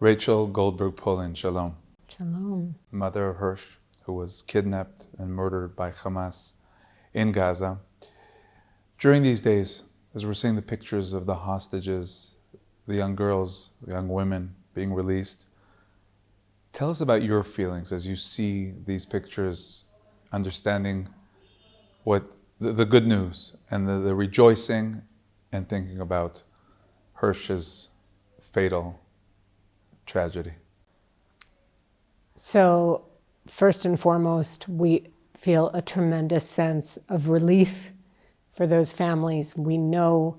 Rachel Goldberg-Polin, shalom. Shalom. Mother of Hirsch, who was kidnapped and murdered by Hamas in Gaza. During these days, as we're seeing the pictures of the hostages, the young girls, the young women being released, tell us about your feelings as you see these pictures, understanding what the good news and the rejoicing, and thinking about Hirsch's fatal tragedy. So, first and foremost, we feel a tremendous sense of relief for those families. We know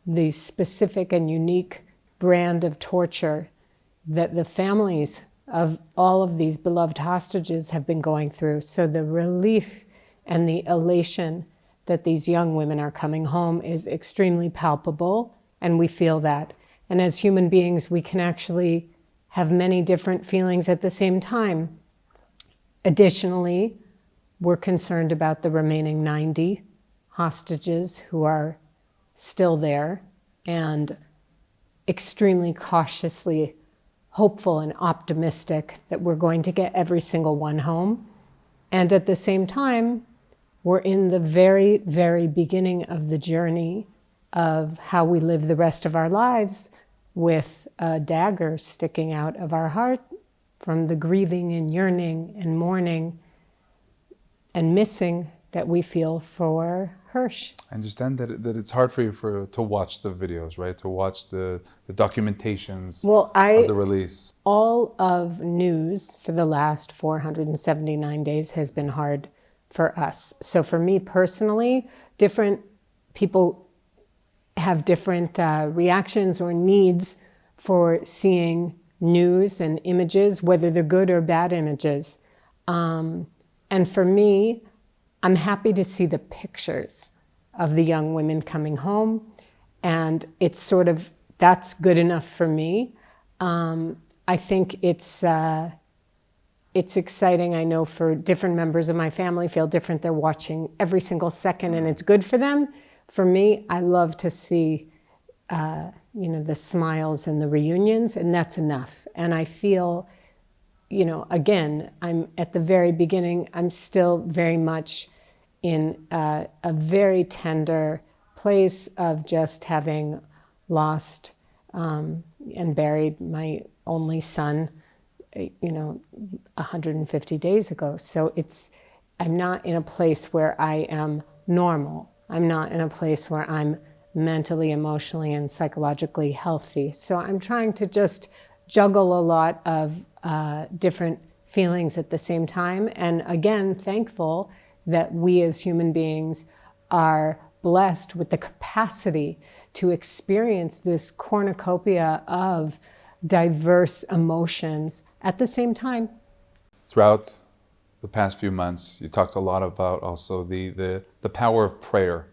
the specific and unique brand of torture that the families of all of these beloved hostages have been going through. So the relief and the elation that these young women are coming home is extremely palpable, and we feel that. And as human beings, we can actually have many different feelings at the same time. Additionally, we're concerned about the remaining 90 hostages who are still there, and extremely cautiously hopeful and optimistic that we're going to get every single one home. And at the same time, we're in the very, very beginning of the journey of how we live the rest of our lives, with a dagger sticking out of our heart from the grieving and yearning and mourning and missing that we feel for Hirsch. I understand that it's hard for you to watch the videos, right? To watch the documentations of the release. All of news for the last 479 days has been hard for us. So for me personally, different people have different reactions or needs for seeing news and images, whether they're good or bad images. And for me, I'm happy to see the pictures of the young women coming home, and it's sort of, that's good enough for me. I think it's exciting. I know for different members of my family feel different. They're watching every single second, and it's good for them. For me, I love to see, the smiles and the reunions, and that's enough. And I feel, again, I'm at the very beginning. I'm still very much in a very tender place of just having lost and buried my only son, 150 days ago. So I'm not in a place where I am normal. I'm not in a place where I'm mentally, emotionally, and psychologically healthy. So I'm trying to just juggle a lot of different feelings at the same time. And again, thankful that we as human beings are blessed with the capacity to experience this cornucopia of diverse emotions at the same time. Throughout the past few months, you talked a lot about also the power of prayer.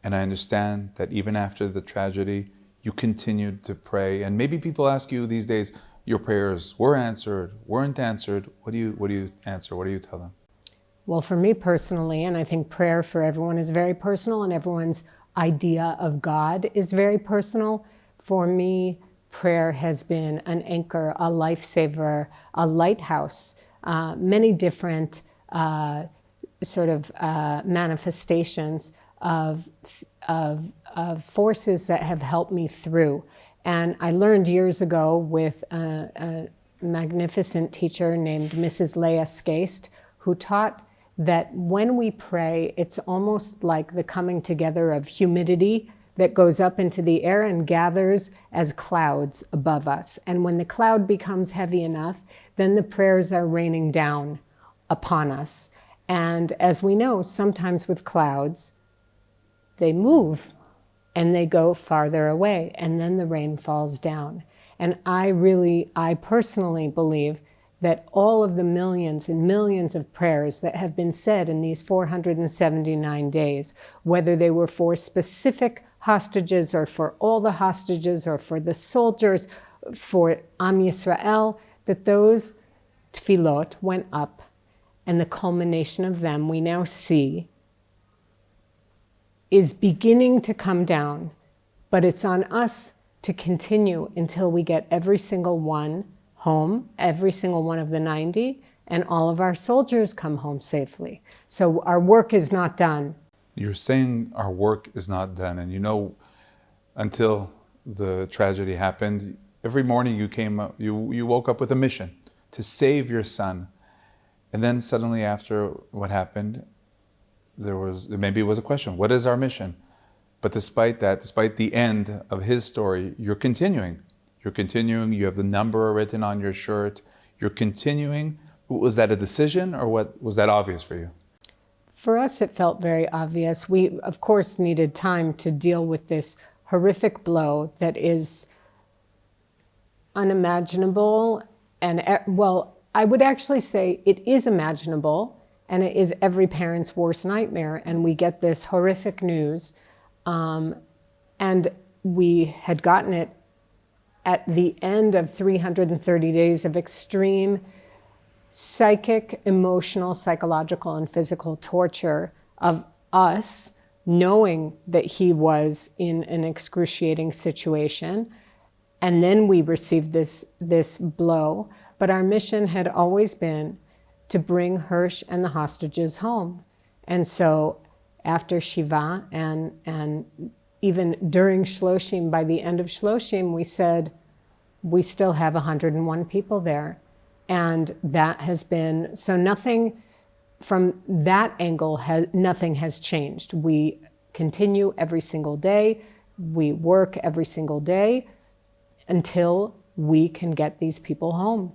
And I understand that even after the tragedy, you continued to pray. And maybe people ask you these days, your prayers were answered, weren't answered. What do you answer? What do you tell them? Well, for me personally, and I think prayer for everyone is very personal, and everyone's idea of God is very personal. For me, prayer has been an anchor, a lifesaver, a lighthouse, many different manifestations of forces that have helped me through. And I learned years ago with a magnificent teacher named Mrs. Leah Skaist, who taught that when we pray, it's almost like the coming together of humidity that goes up into the air and gathers as clouds above us. And when the cloud becomes heavy enough, then the prayers are raining down upon us. And as we know, sometimes with clouds, they move and they go farther away, and then the rain falls down. And I personally believe that all of the millions and millions of prayers that have been said in these 479 days, whether they were for specific hostages or for all the hostages or for the soldiers, for Am Yisrael, that those tefillot went up, and the culmination of them we now see is beginning to come down, but it's on us to continue until we get every single one home, every single one of the 90, and all of our soldiers come home safely. So our work is not done. You're saying our work is not done, and you know, until the tragedy happened, every morning you woke up with a mission to save your son. And then suddenly after what happened, maybe it was a question, what is our mission? But despite that, despite the end of his story, you're continuing. You're continuing, you have the number written on your shirt, you're continuing. Was that a decision, or was that obvious for you? For us, it felt very obvious. We, of course, needed time to deal with this horrific blow that is unimaginable. And, well, I would actually say it is imaginable, and it is every parent's worst nightmare. And we get this horrific news, and we had gotten it at the end of 330 days of extreme psychic, emotional, psychological, and physical torture of us knowing that he was in an excruciating situation. And then we received this blow. But our mission had always been to bring Hirsch and the hostages home. And so after Shiva and even during Shloshim, by the end of Shloshim, we said, we still have 101 people there. And that has been, so nothing from that angle, nothing has changed. We continue every single day. We work every single day until we can get these people home.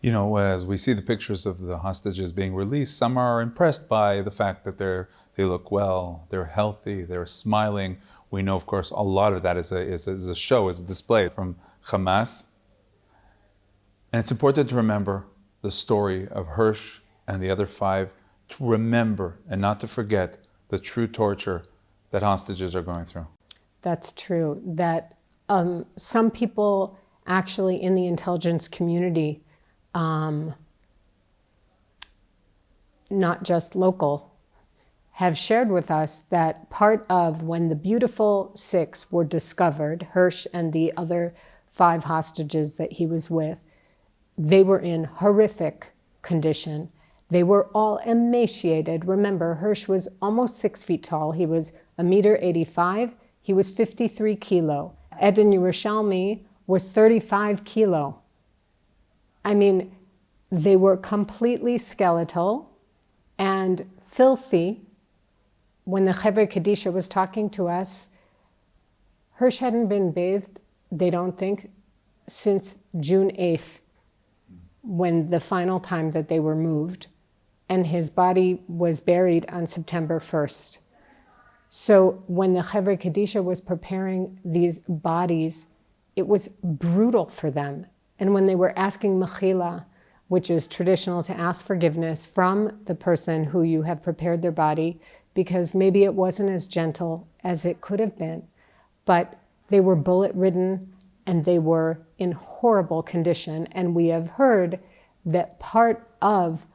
You know, as we see the pictures of the hostages being released, some are impressed by the fact that they look well, they're healthy, they're smiling. We know, of course, a lot of that is a show, is a display from Hamas. And it's important to remember the story of Hirsch and the other 5, to remember and not to forget the true torture that hostages are going through. That's true. That some people actually in the intelligence community, not just local, have shared with us that part of when the beautiful 6 were discovered, Hirsch and the other 5 hostages that he was with, they were in horrific condition. They were all emaciated. Remember, Hirsch was almost 6 feet tall. He was 1.85 meters. He was 53 kilo. Eden Yerushalmi was 35 kilo. I mean, they were completely skeletal and filthy. When the Chevre Kadisha was talking to us, Hirsch hadn't been bathed, they don't think, since June 8th, when the final time that they were moved, and his body was buried on September 1st. So when the Chevre Kadisha was preparing these bodies, it was brutal for them. And when they were asking mechila, which is traditional to ask forgiveness from the person who you have prepared their body, because maybe it wasn't as gentle as it could have been, but they were bullet-ridden and they were in horrible condition. And we have heard that part of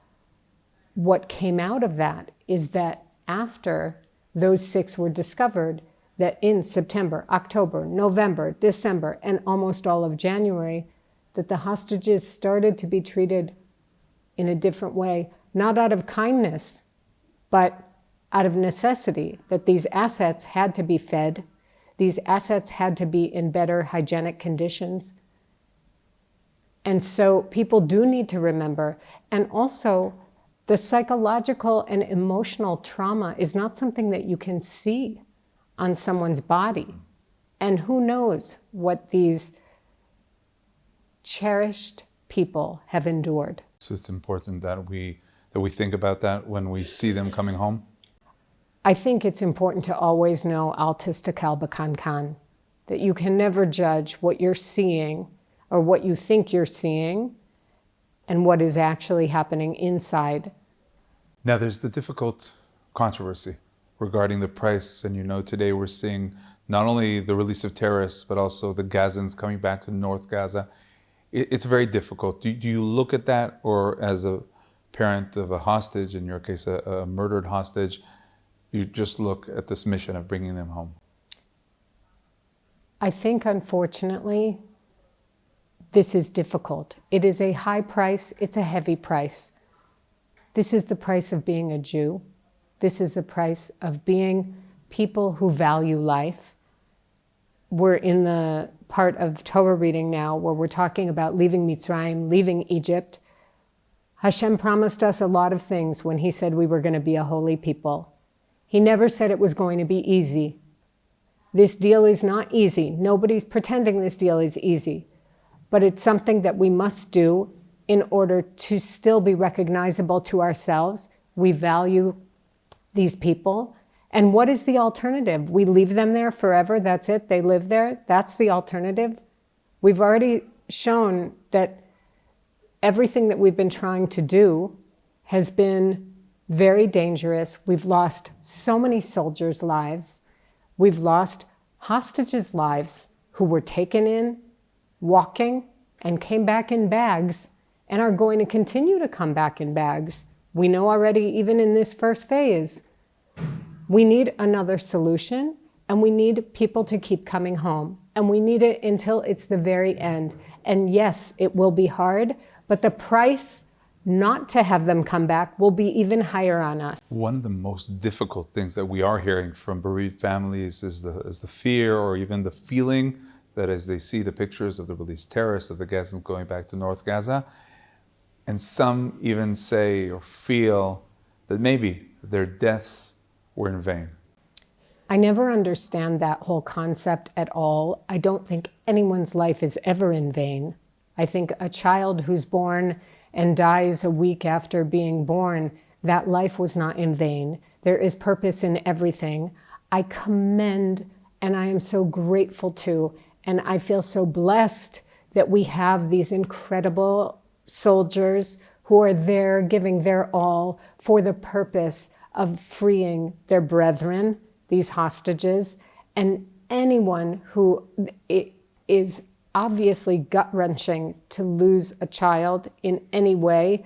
what came out of that is that after those 6 were discovered, that in September, October, November, December, and almost all of January, that the hostages started to be treated in a different way, not out of kindness, but out of necessity, that these assets had to be fed, these assets had to be in better hygienic conditions. And so people do need to remember. And also, the psychological and emotional trauma is not something that you can see on someone's body. And who knows what these cherished people have endured. So it's important that we think about that when we see them coming home? I think it's important to always know al tistakal b'kankan, that you can never judge what you're seeing or what you think you're seeing and what is actually happening inside. Now there's the difficult controversy regarding the price, and you know today we're seeing not only the release of terrorists but also the Gazans coming back to North Gaza. It's very difficult. Do you look at that, or as a parent of a hostage, in your case a murdered hostage, you just look at this mission of bringing them home? I think, unfortunately, this is difficult. It is a high price. It's a heavy price. This is the price of being a Jew. This is the price of being people who value life. We're in the part of Torah reading now where we're talking about leaving Mitzrayim, leaving Egypt. Hashem promised us a lot of things when he said we were going to be a holy people. He never said it was going to be easy. This deal is not easy. Nobody's pretending this deal is easy. But it's something that we must do in order to still be recognizable to ourselves. We value these people. And what is the alternative? We leave them there forever, that's it, they live there, that's the alternative. We've already shown that everything that we've been trying to do has been very dangerous. We've lost so many soldiers' lives. We've lost hostages' lives who were taken in, walking, and came back in bags, and are going to continue to come back in bags. We know already, even in this first phase, we need another solution, and we need people to keep coming home. And we need it until it's the very end. And yes, it will be hard, but the price not to have them come back will be even higher on us. One of the most difficult things that we are hearing from bereaved families is the fear or even the feeling that as they see the pictures of the released terrorists, of the Gazans going back to North Gaza, and some even say or feel that maybe their deaths were in vain. I never understand that whole concept at all. I don't think anyone's life is ever in vain. I think a child who's born and dies a week after being born, that life was not in vain. There is purpose in everything. I commend and I am so grateful to, and I feel so blessed that we have these incredible soldiers who are there giving their all for the purpose of freeing their brethren, these hostages, and anyone who it is obviously gut-wrenching to lose a child in any way,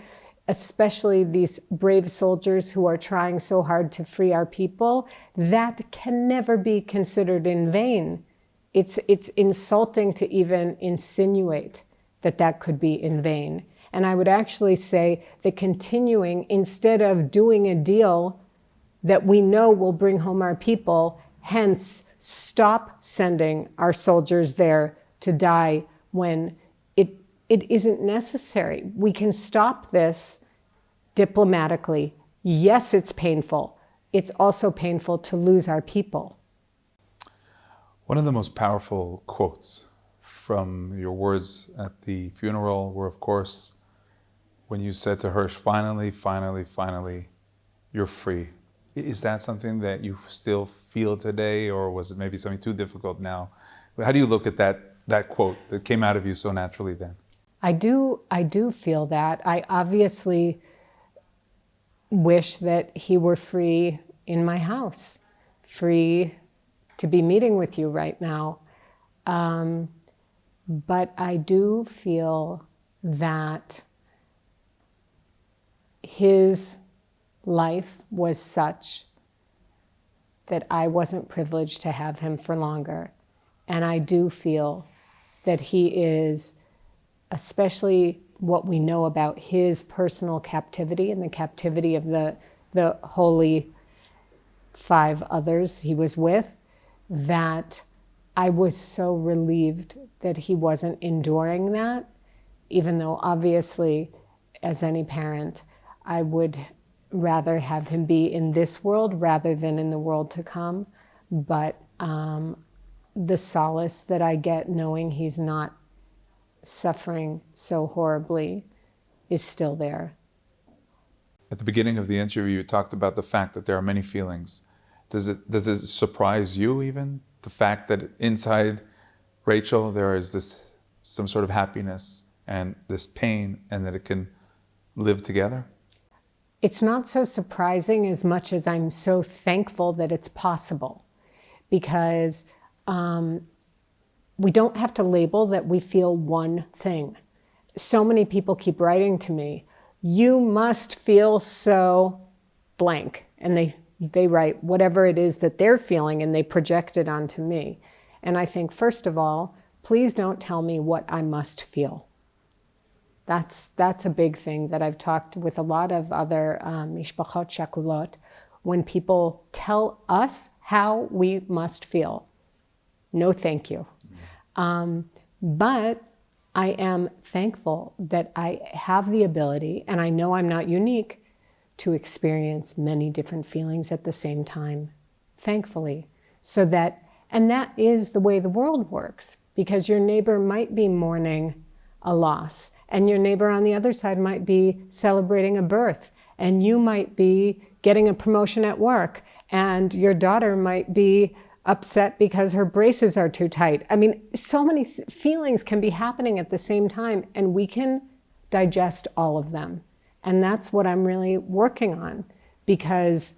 especially these brave soldiers who are trying so hard to free our people. That can never be considered in vain. It's insulting to even insinuate that that could be in vain. And I would actually say that continuing, instead of doing a deal that we know will bring home our people, hence stop sending our soldiers there to die when it isn't necessary. We can stop this diplomatically. Yes, it's painful. It's also painful to lose our people. One of the most powerful quotes from your words at the funeral were, of course, when you said to Hirsch, finally, finally, finally, you're free. Is that something that you still feel today, or was it maybe something too difficult now? How do you look at that quote that came out of you so naturally then? I do feel that. I obviously wish that he were free in my house, free to be meeting with you right now. But I do feel that his life was such that I wasn't privileged to have him for longer. And I do feel that he is, especially what we know about his personal captivity and the captivity of the holy 5 others he was with, that I was so relieved that he wasn't enduring that, even though obviously, as any parent, I would rather have him be in this world rather than in the world to come. But the solace that I get knowing he's not suffering so horribly is still there. At the beginning of the interview, you talked about the fact that there are many feelings. Does it surprise you even, the fact that inside Rachel there is this some sort of happiness and this pain, and that it can live together? It's not so surprising as much as I'm so thankful that it's possible, because we don't have to label that we feel one thing. So many people keep writing to me, you must feel so blank, and they write whatever it is that they're feeling and they project it onto me. And I think, first of all, please don't tell me what I must feel. That's a big thing that I've talked with a lot of other mishpachot shakulot. When people tell us how we must feel, no thank you. But I am thankful that I have the ability, and I know I'm not unique, to experience many different feelings at the same time, thankfully. And that is the way the world works, because your neighbor might be mourning a loss, and your neighbor on the other side might be celebrating a birth, and you might be getting a promotion at work, and your daughter might be upset because her braces are too tight. I mean, so many feelings can be happening at the same time, and we can digest all of them. And that's what I'm really working on, because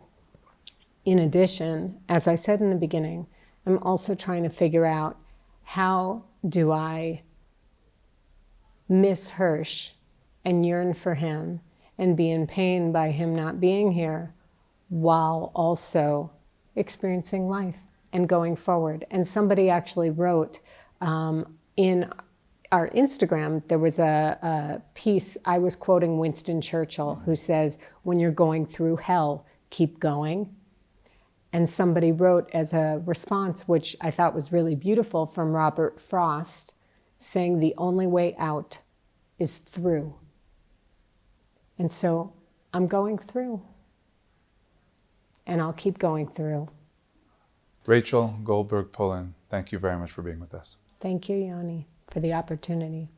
in addition, as I said in the beginning, I'm also trying to figure out, how do I miss Hirsch and yearn for him and be in pain by him not being here, while also experiencing life and going forward. And somebody actually wrote in our Instagram, there was a piece, I was quoting Winston Churchill, who says, when you're going through hell, keep going. And somebody wrote as a response, which I thought was really beautiful, from Robert Frost, saying the only way out is through. And so I'm going through, and I'll keep going through. Rachel Goldberg-Polin, thank you very much for being with us. Thank you, Yoni, for the opportunity.